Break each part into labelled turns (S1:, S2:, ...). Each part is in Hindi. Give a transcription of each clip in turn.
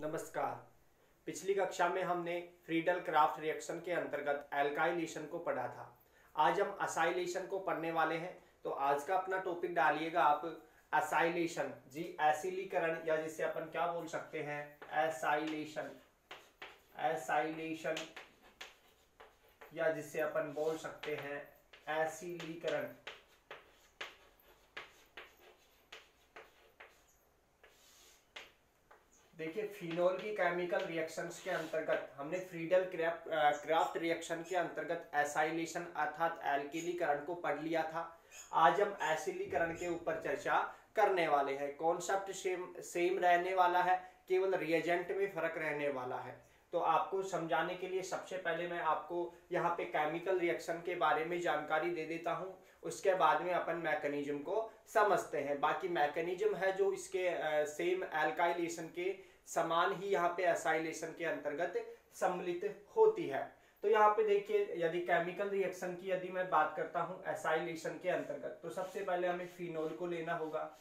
S1: नमस्कार। पिछली कक्षा में हमने फ्रीडल क्राफ्ट रिएक्शन के अंतर्गत एल्काइलेशन को पढ़ा था। आज हम असाइलेशन को पढ़ने वाले हैं। तो आज का अपना टॉपिक डालिएगा आप असाइलेशन, जी एसिलीकरण, या जिसे अपन क्या बोल सकते हैं, एसाइलेशन। एसाइलेशन या जिसे अपन बोल सकते हैं एसिलीकरण। देखिए, फिनोल की केमिकल रिएक्शंस के अंतर्गत हमने फ्रीडल क्राफ्ट रिएक्शन के अंतर्गत एसाइलेशन अर्थात एल्किलीकरण को पढ़ लिया था। आज हम एसिलीकरण के ऊपर चर्चा करने वाले हैं। कॉन्सेप्ट सेम रहने वाला है, केवल रिएजेंट में फर्क रहने वाला है। तो आपको समझाने के लिए सबसे पहले मैं आपको यहाँ पे केमिकल रिएक्शन के बारे में जानकारी दे देता हूँ। उसके बाद में अपन मैकेनिज्म को समझते हैं। बाकी मैकेनिज्म है जो इसके सेम एल्काइलेशन के समान ही यहाँ पे एसाइलेशन के अंतर्गत सम्मिलित होती है। तो यहाँ पे देखिए, यदि केमिकल रिएक्शन की यदि मैं बात करता हूँ एसाइलेशन के अंतर्गत, तो सबसे पहले हमें फिनोल को लेना होगा।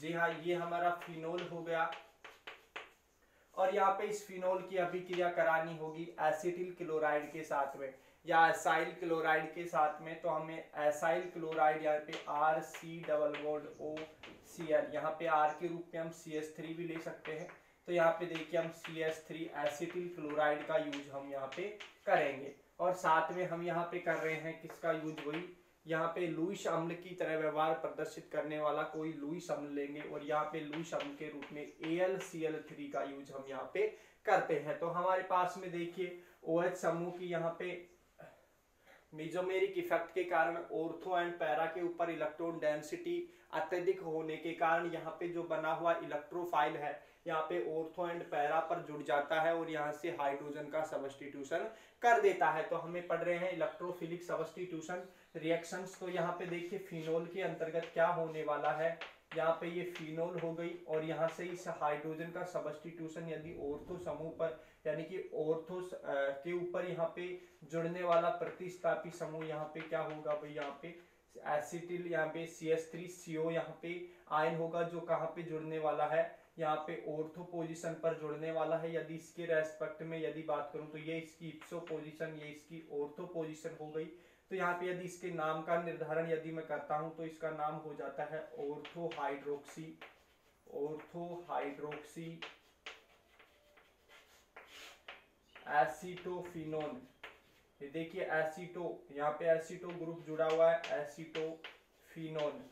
S1: जी हाँ, ये हमारा फिनोल हो गया और यहाँ पे इस फिनोल की अभिक्रिया करानी होगी एसिटिल क्लोराइड के साथ में या एसाइल क्लोराइड के साथ में। तो हमें एसाइल क्लोराइड यहाँ पे RC+OCl, यहाँ पे R के रूप में हम CH3 भी ले सकते हैं। तो यहाँ पे देखिए हम CH3 एसिटिल क्लोराइड का यूज हम यहाँ पे करेंगे और साथ में हम यहाँ पे कर रहे हैं किसका यूज, वही यहाँ पे लुईस अम्ल की तरह व्यवहार प्रदर्शित करने वाला कोई लुईस अम्ल लेंगे और यहाँ पे लुईस अम्ल के रूप में AlCl3 का यूज हम यहाँ पे करते हैं। तो हमारे पास में देखिए OH समूह की यहाँ पे मेसोमेरिक इफेक्ट के कारण ऑर्थो एंड पैरा के ऊपर इलेक्ट्रॉन डेंसिटी अत्यधिक होने के कारण यहाँ पे जो बना हुआ इलेक्ट्रोफाइल है यहाँ पे ऑर्थो एंड पैरा पर जुड़ जाता है और यहाँ से हाइड्रोजन का सब्स्टिट्यूशन कर देता है। तो हमें पढ़ रहे हैं इलेक्ट्रोफिलिक सब्स्टिट्यूशन रिएक्शंस। तो यहाँ पे देखिए फिनोल के अंतर्गत क्या होने वाला है, यहाँ पे ये फिनोल हो गई और यहाँ से इस हाइड्रोजन का सब्स्टिट्यूशन यदि ऑर्थो समूह पर यानी कि ऑर्थो के ऊपर यहाँ पे जुड़ने वाला प्रतिस्थापी समूह यहाँ पे क्या होगा भाई, यहाँ पे एसिटिल, यहाँ पे CH3CO यहाँ पे आयन होगा जो कहाँ पे जुड़ने वाला है, यहाँ पे ऑर्थो पोजीशन पर जुड़ने वाला है। यदि इसके रेस्पेक्ट में यदि बात करूं तो ये इसकी इप्सो पोजीशन, ये इसकी ऑर्थो पोजीशन हो गई। तो यहाँ पे यदि इसके नाम का निर्धारण यदि मैं करता हूं तो इसका नाम हो जाता है ऑर्थो हाइड्रोक्सी एसीटोफिनोन। ये देखिए एसीटो, यहाँ पे एसीटो ग्रुप जुड़ा हुआ है, एसीटोफिनोन,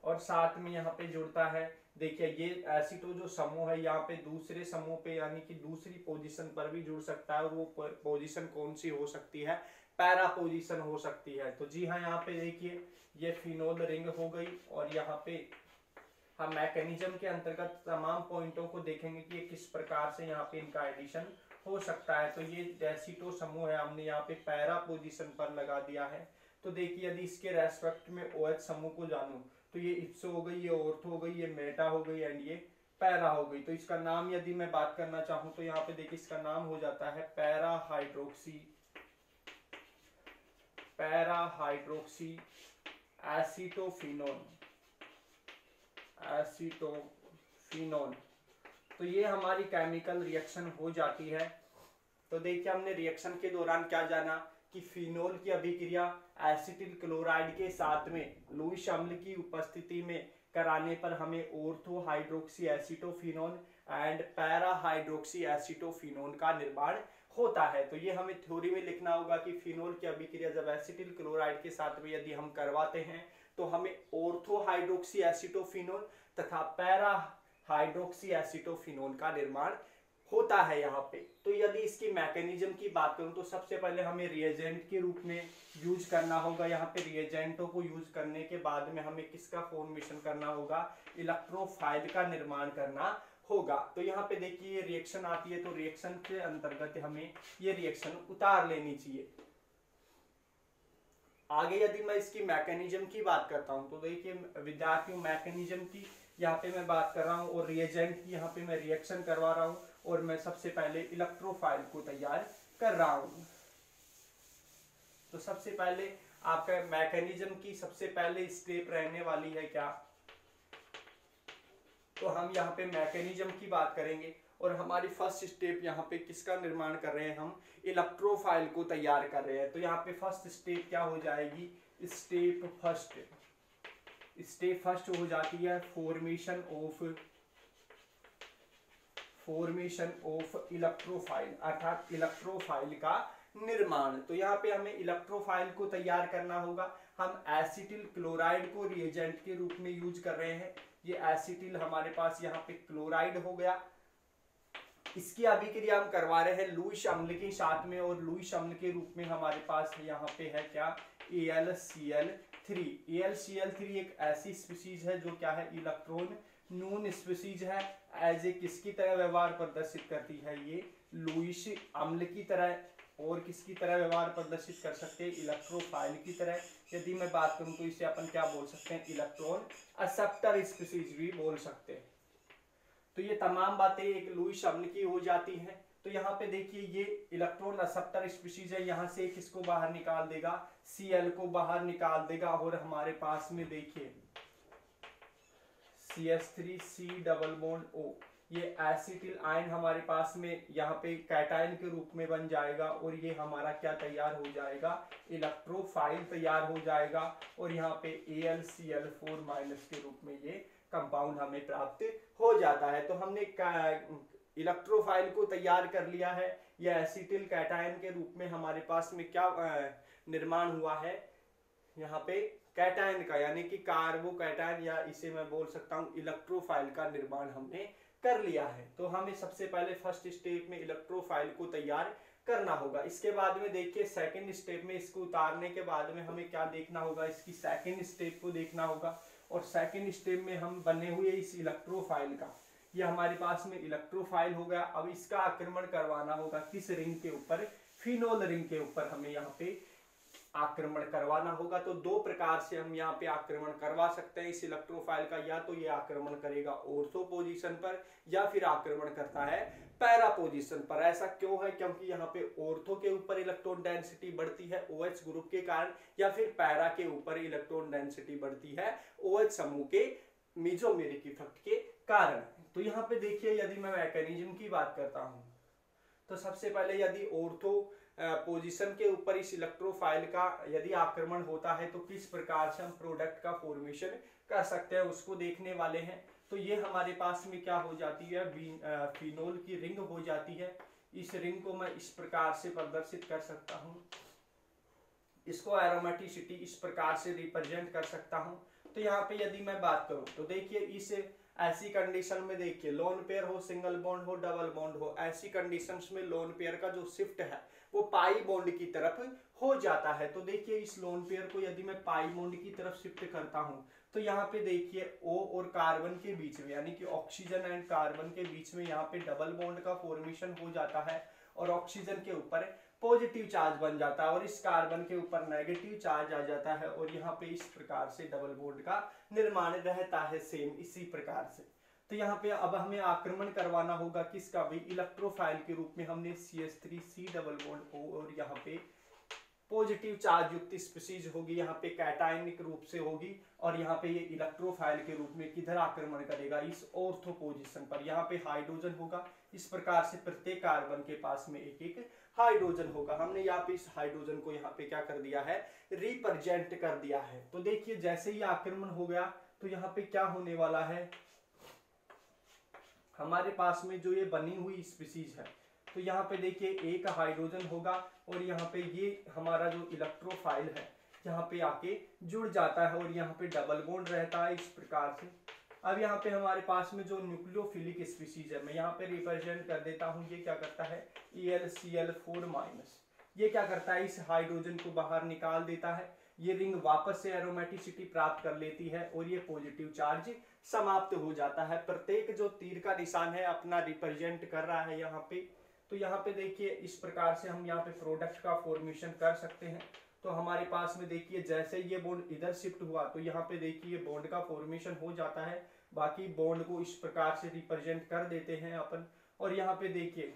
S1: और साथ में यहाँ पे जुड़ता है। देखिए ये एसीटो जो समूह है यहाँ पे दूसरे समूह पे यानी कि दूसरी पोजीशन पर भी जुड़ सकता है और वो पोजीशन कौन सी हो सकती है, पैरा पोजीशन हो सकती है। तो जी हाँ, यहाँ पे देखिए ये फिनोल रिंग हो गई और यहाँ पे हम मैकेनिज्म के अंतर्गत तमाम पॉइंटों को देखेंगे कि ये किस प्रकार से यहाँ पे इनका एडिशन हो सकता है। तो ये एसीटो समूह है, हमने यहाँ पे पैरा पोजीशन पर लगा दिया है। तो देखिए यदि इसके रेस्पेक्ट में OH समूह को जानूं तो ये इप्सो हो गई, ये ऑर्थो हो गई, ये मेटा हो गई एंड ये पैरा हो गई। तो इसका नाम यदि मैं बात करना चाहूं तो यहाँ पे देखिए इसका नाम हो जाता है पैरा हाइड्रोक्सी एसीटोफिनोन। तो ये हमारी केमिकल रिएक्शन हो जाती है। तो देखिए हमने रिएक्शन के दौरान क्या जाना कि फिनोल की अभिक्रिया एसिटिल क्लोराइड के साथ में लुईस अम्ल की उपस्थिति में कराने पर हमें ortho hydroxy acetophenone and para hydroxy acetophenone का निर्माण होता है। तो ये हमें थ्योरी में लिखना होगा कि फिनोल की अभिक्रिया जब एसिटिल क्लोराइड के साथ में यदि हम करवाते हैं तो हमें ऑर्थो हाइड्रोक्सी एसीटोफिनोन तथा पैरा हाइड्रोक्सी एसीटोफिनोन का निर्माण होता है यहाँ पे। तो यदि इसकी मैकेनिज्म की बात करूं तो सबसे पहले हमें रिएजेंट के रूप में यूज करना होगा। यहाँ पे रिएजेंटों को यूज करने के बाद में हमें किसका फॉर्मेशन करना होगा, इलेक्ट्रोफाइल का निर्माण करना होगा। तो यहाँ पे देखिए ये रिएक्शन आती है तो रिएक्शन के अंतर्गत हमें ये रिएक्शन उतार लेनी चाहिए। आगे यदि मैं इसकी मैकेनिज्म की बात करता हूं तो देखिए विद्यार्थियों, मैकेनिज्म की यहाँ पे मैं बात कर रहा हूँ और रिएजेंट की यहाँ पे मैं रिएक्शन करवा रहा हूँ और मैं सबसे पहले इलेक्ट्रोफाइल को तैयार कर रहा हूँ। तो सबसे पहले आपका मैकेनिज्म की सबसे पहले स्टेप रहने वाली है क्या, तो हम यहाँ पे मैकेनिज्म की बात करेंगे और हमारी फर्स्ट स्टेप यहाँ पे किसका निर्माण कर रहे हैं, हम इलेक्ट्रोफाइल को तैयार कर रहे हैं। तो यहाँ पे फर्स्ट स्टेप क्या हो जाएगी, स्टेप फर्स्ट हो जाती है फॉर्मेशन ऑफ इलेक्ट्रोफाइल, अर्थात इलेक्ट्रोफाइल का निर्माण। तो यहाँ पे हमें इलेक्ट्रोफाइल को तैयार करना होगा। हम एसिटिल क्लोराइड को रिएजेंट के रूप में यूज कर रहे हैं। ये एसिटिल हमारे पास यहाँ पे क्लोराइड हो गया, इसकी अभिक्रिया हम करवा रहे हैं लुईस अम्ल के साथ में, और लुईस अम्ल के रूप में हमारे पास यहाँ पे है क्या, AlCl3। AlCl3 एक ऐसी स्पीशीज है जो क्या है, इलेक्ट्रॉन नून स्पीशीज है। एज ए किसकी तरह व्यवहार प्रदर्शित करती है, ये लुईस अम्ल की तरह, और किसकी तरह व्यवहार प्रदर्शित कर सकते हैं, इलेक्ट्रोफाइल की तरह। यदि मैं बात करूं तो इसे अपन क्या बोल सकते हैं, इलेक्ट्रॉन एक्सेप्टर स्पीशीज भी बोल सकते हैं। तो ये तमाम बातें एक लुईस अम्ल की हो जाती हैं। तो यहाँ पे देखिए ये इलेक्ट्रॉन एक्सेप्टर स्पीशीज है, यहाँ से किसको बाहर निकाल देगा, Cl को बाहर निकाल देगा, और हमारे पास में देखिए CH3C डबल बॉन्ड O, ये एसिटिल आयन हमारे पास में यहाँ पे कैटायन के रूप में बन जाएगा, और ये हमारा क्या तैयार हो जाएगा, इलेक्ट्रोफाइल तैयार हो जाएगा, और यहाँ पे AlCl4- के रूप में ये कंपाउंड हमें प्राप्त हो जाता है। तो हमने इलेक्ट्रोफाइल को तैयार कर लिया है। यह एसिटिल कैटायन के रूप में हमारे पास में क्या निर्माण हुआ है, यहाँ पे कैटायन का, यानी कि कार्बो कैटायन, या इसे मैं बोल सकता हूँ इलेक्ट्रोफाइल का निर्माण हमने कर लिया है। तो हमें सबसे पहले फर्स्ट स्टेप में इलेक्ट्रोफाइल को तैयार करना होगा। इसके बाद में देखिए सेकंड स्टेप में इसको उतारने के बाद में हमें क्या देखना होगा, इसकी सेकंड स्टेप को देखना होगा। और सेकंड स्टेप में हम बने हुए इस इलेक्ट्रोफाइल का, ये हमारे पास में इलेक्ट्रोफाइल हो गया। अब इसका आक्रमण करवाना होगा किस रिंग के ऊपर, फिनोल रिंग के ऊपर हमें यहाँ पे आक्रमण करवाना होगा। तो दो प्रकार से हम यहाँ पे आक्रमण करवा सकते हैं इस इलेक्ट्रोफाइल का, या तो ये आक्रमण करेगा ऑर्थो पोजीशन पर, या फिर आक्रमण करता है पैरा पोजीशन पर। ऐसा क्यों है, क्योंकि यहाँ पे ऑर्थो के ऊपर इलेक्ट्रॉन डेंसिटी बढ़ती है OH ग्रुप के कारण, या फिर पैरा के ऊपर इलेक्ट्रॉन डेंसिटी बढ़ती है OH समूह के मेसोमेरिक इफेक्ट के कारण। तो यहाँ पे देखिए यदि मैं मैकेनिज्म की बात करता हूँ, तो सबसे पहले यदि ऑर्थो पोजीशन के ऊपर इस इलेक्ट्रोफाइल का यदि आक्रमण होता है तो किस प्रकार से हम प्रोडक्ट का फॉर्मेशन कर सकते हैं उसको देखने वाले हैं। तो ये हमारे पास में क्या हो जाती है, फिनोल की रिंग हो जाती है। इस रिंग को मैं इस प्रकार से प्रदर्शित कर सकता हूँ, इसको एरोमेटिसिटी इस प्रकार से रिप्रेजेंट कर सकता हूँ। तो यहाँ पे यदि मैं बात करूँ तो देखिए इस ऐसी कंडीशन में देखिए लोन पेयर हो, सिंगल बॉन्ड हो, डबल बॉन्ड हो, ऐसी कंडीशंस में लोन पेयर का जो शिफ्ट है वो पाई बॉन्ड की तरफ हो जाता है। तो देखिए इस लोन पेयर को यदि मैं पाई बॉन्ड की तरफ शिफ्ट करता हूं तो यहाँ पे देखिए O और कार्बन के बीच में, यानी कि ऑक्सीजन एंड कार्बन के बीच में यहाँ पे डबल बॉन्ड का फॉर्मेशन हो जाता है, और ऑक्सीजन के ऊपर पॉजिटिव चार्ज बन जाता है और इस कार्बन के ऊपर नेगेटिव चार्ज आ जाता है, और यहाँ पे इस प्रकार से डबल बॉन्ड का निर्माण रहता है सेम इसी प्रकार से। तो यहाँ पे अब हमें आक्रमण करवाना होगा किसका भी, इलेक्ट्रोफाइल के रूप में हमने CH3C डबल बॉन्ड O, और यहाँ पे पॉजिटिव चार्ज युक्त स्पीशीज होगी, यहाँ पे कैटायनिक रूप से होगी, और यहाँ पे ये इलेक्ट्रोफाइल के रूप में किधर आक्रमण करेगा, इस ऑर्थो पोजीशन पर। यहाँ पे हाइड्रोजन होगा, इस प्रकार से प्रत्येक कार्बन के पास में एक एक हाइड्रोजन होगा। हमने यहाँ पे इस हाइड्रोजन को यहाँ पे क्या कर दिया है, रिप्रेजेंट कर दिया है। तो देखिए जैसे ही आक्रमण हो गया तो यहाँ पे क्या होने वाला है, हमारे पास में जो ये बनी हुई स्पीशीज है, तो यहाँ पे देखिए एक हाइड्रोजन होगा, और यहाँ पे ये हमारा जो इलेक्ट्रोफाइल है यहाँ पे आके जुड़ जाता है, और यहाँ पे डबल बॉन्ड रहता है इस प्रकार से। अब यहाँ पे हमारे पास में जो न्यूक्लियोफिलिक स्पीशीज है, मैं यहाँ पे रिप्रेजेंट कर देता हूँ, ये क्या करता है, AlCl4-, ये क्या करता है, इस हाइड्रोजन को बाहर निकाल देता है, ये रिंग वापस से एरोमेटिसिटी प्राप्त कर लेती है, और ये पॉजिटिव चार्ज समाप्त हो जाता है। प्रत्येक जो तीर का निशान है अपना रिप्रेजेंट कर रहा है यहाँ पे। तो यहाँ पे देखिए इस प्रकार से हम यहाँ पे प्रोडक्ट का फॉर्मेशन कर सकते हैं। तो हमारे पास में देखिए जैसे ये बॉन्ड इधर शिफ्ट हुआ तो यहाँ पे देखिए बॉन्ड का फॉर्मेशन हो जाता है। बाकी बॉन्ड को इस प्रकार से रिप्रेजेंट कर देते हैं अपन, और यहाँ पे देखिए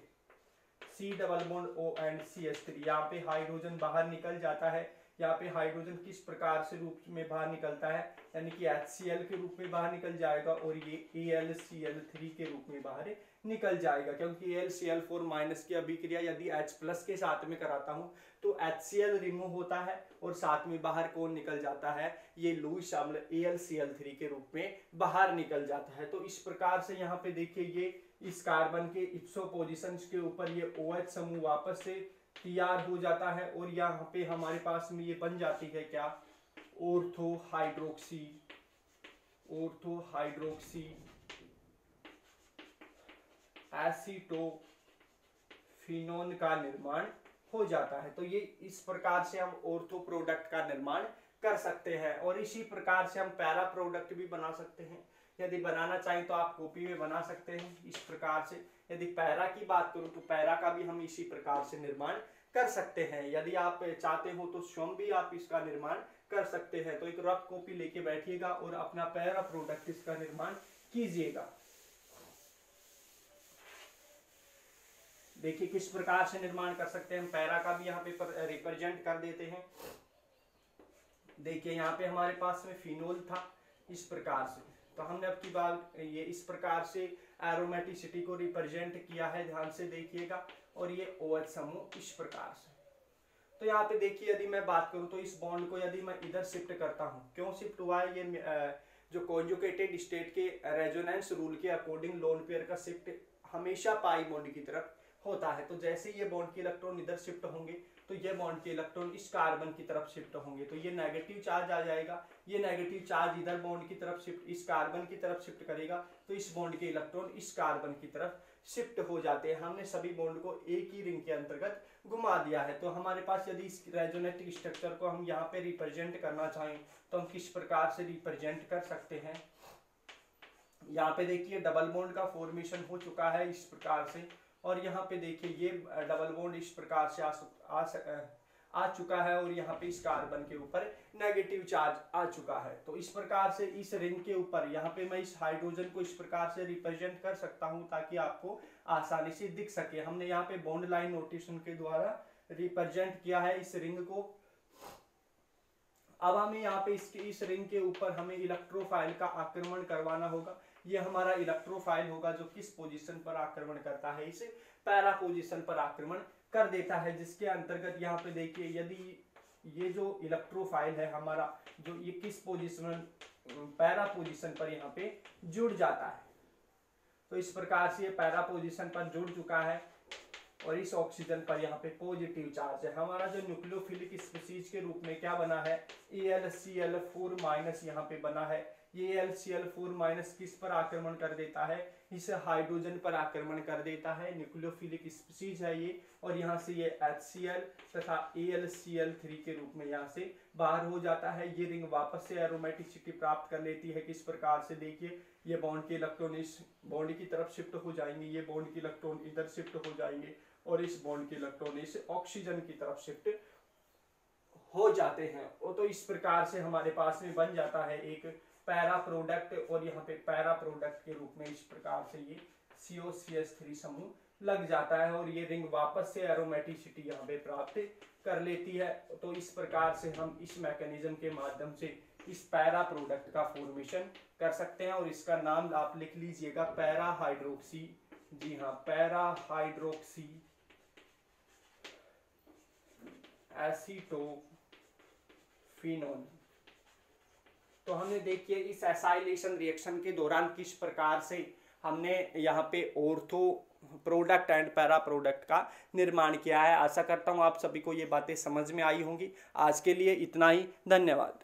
S1: C double bond O and CH3, यहाँ पे हाइड्रोजन बाहर निकल जाता है, यहाँ पे हाइड्रोजन किस प्रकार से रूप में बाहर निकलता है, यानी कि HCl के रूप में बाहर निकल जाएगा और ये AlCl3 के रूप में बाहर निकल जाएगा, क्योंकि AlCl4- की अभिक्रिया यदि H+ के साथ में कराता हूँ तो HCl रिमूव होता है और साथ में बाहर कौन निकल जाता है, ये लुईस अम्ल AlCl3 के रूप में बाहर निकल जाता है। तो इस प्रकार से यहाँ पे देखिए ये इस कार्बन के इप्सो पोजिशंस के ऊपर ये OH समूह वापस से तैयार हो जाता है और यहाँ पे हमारे पास में ये बन जाती है क्या, ऑर्थो हाइड्रोक्सी एसीटोफिनोन का निर्माण हो जाता है। तो ये इस प्रकार से हम ऑर्थो प्रोडक्ट का निर्माण कर सकते हैं और इसी प्रकार से हम पैरा प्रोडक्ट भी बना सकते हैं। यदि बनाना चाहें तो आप कॉपी में बना सकते हैं इस प्रकार से। यदि पैरा की बात करूं तो पैरा का भी हम इसी प्रकार से निर्माण कर सकते हैं। यदि आप चाहते हो तो स्वयं भी आप इसका निर्माण कर सकते हैं। तो एक रफ कॉपी लेके बैठिएगा और अपना पैरा प्रोडक्ट इसका निर्माण कीजिएगा। देखिए किस प्रकार से निर्माण कर सकते हैं हम पैरा का भी यहाँ पे रिप्रेजेंट कर देते हैं। देखिए यहाँ पे हमारे पास में फिनोल था इस प्रकार से, तो हमने अब की बात ये इस प्रकार से एरोमेटिसिटी को रिप्रेजेंट किया है, ध्यान से देखिएगा। और ये OH समूह इस प्रकार से। तो यहाँ पे देखिए यदि मैं बात करूं तो इस बॉन्ड को यदि मैं इधर शिफ्ट करता हूं, क्यों शिफ्ट हुआ है, ये जो कॉन्जुगेटेड स्टेट के रेजोनेंस रूल के अकॉर्डिंग लोन पेयर का शिफ्ट हमेशा पाई बॉन्ड की तरफ होता है। तो जैसे ये बॉन्ड के इलेक्ट्रॉन इधर शिफ्ट होंगे तो ये बॉन्ड के इलेक्ट्रॉन इस कार्बन की तरफ शिफ्ट होंगे, तो ये नेगेटिव चार्ज आ जाएगा। ये नेगेटिव चार्ज इधर बॉन्ड की तरफ शिफ्ट इस कार्बन की तरफ शिफ्ट करेगा, तो इस बॉन्ड के इलेक्ट्रॉन इस कार्बन की तरफ शिफ्ट हो जाते हैं। हमने सभी बॉन्ड को एक ही रिंग के अंतर्गत घुमा दिया है। तो हमारे पास यदि इस रेजोनेटिक स्ट्रक्चर को हम यहाँ पे रिप्रेजेंट करना चाहें तो हम किस प्रकार से रिप्रेजेंट कर सकते हैं। यहाँ पे देखिए डबल बॉन्ड का फॉर्मेशन हो चुका है इस प्रकार से, और यहाँ पे देखिए ये डबल बॉन्ड इस प्रकार से आ चुका है और यहाँ पे इस कार्बन के ऊपर नेगेटिव चार्ज आ चुका है। तो इस प्रकार से इस रिंग के ऊपर यहाँ पे मैं इस हाइड्रोजन को इस प्रकार से रिप्रेजेंट कर सकता हूँ ताकि आपको आसानी से दिख सके। हमने यहाँ पे बॉन्ड लाइन नोटेशन के द्वारा रिप्रेजेंट किया है इस रिंग को। अब हमें यहाँ पे इस रिंग के ऊपर हमें इलेक्ट्रोफाइल का आक्रमण करवाना होगा। ये हमारा इलेक्ट्रोफाइल होगा जो किस पोजीशन पर आक्रमण करता है, इसे पैरा पोजीशन पर आक्रमण कर देता है, जिसके अंतर्गत यहाँ पे देखिए यदि ये जो इलेक्ट्रोफाइल है हमारा जो ये किस पोजीशन पैरा पोजीशन पर यहाँ पे जुड़ जाता है। तो इस प्रकार से ये पैरा पोजीशन पर जुड़ चुका है और इस ऑक्सीजन पर यहाँ पे पॉजिटिव चार्ज है। हमारा जो न्यूक्लियोफिलिक स्पीशीज के रूप में क्या बना है, AlCl4- यहाँ पे बना है। ये AlCl4- किस पर आक्रमण कर देता है, इस हाइड्रोजन पर आक्रमण कर देता है। न्यूक्लियोफिलिक स्पीशीज है ये, और यहाँ से ये HCl तथा AlCl3 के रूप में यहाँ से बाहर हो जाता है। ये रिंग वापस से एरोमेटिसिटी प्राप्त कर लेती है। किस प्रकार से देखिए ये बॉन्ड के इलेक्ट्रॉन इस बॉन्ड की तरफ शिफ्ट हो जाएंगे, ये बॉन्ड के इलेक्ट्रॉन इधर शिफ्ट हो जाएंगे और इस बॉन्ड के इलेक्ट्रॉन इस ऑक्सीजन की तरफ शिफ्ट हो जाते हैं। तो इस प्रकार से हमारे पास में बन जाता है एक पैरा प्रोडक्ट, और यहाँ पे पैरा प्रोडक्ट के रूप में इस प्रकार से ये COCH3 समूह लग जाता है और ये रिंग वापस से एरोमेटिसिटी यहाँ पे प्राप्त कर लेती है। तो इस प्रकार से हम इस मैकेनिज्म के माध्यम से इस पैरा प्रोडक्ट का फॉर्मेशन कर सकते हैं और इसका नाम आप लिख लीजिएगा पैरा हाइड्रोक्सी। जी हाँ, पैरा हाइड्रोक्सी एसीटोफिनोन। तो हमने देखिए इस एसाइलेशन रिएक्शन के दौरान किस प्रकार से हमने यहाँ पे ortho product and para product का निर्माण किया है। आशा करता हूँ आप सभी को ये बातें समझ में आई होंगी। आज के लिए इतना ही, धन्यवाद।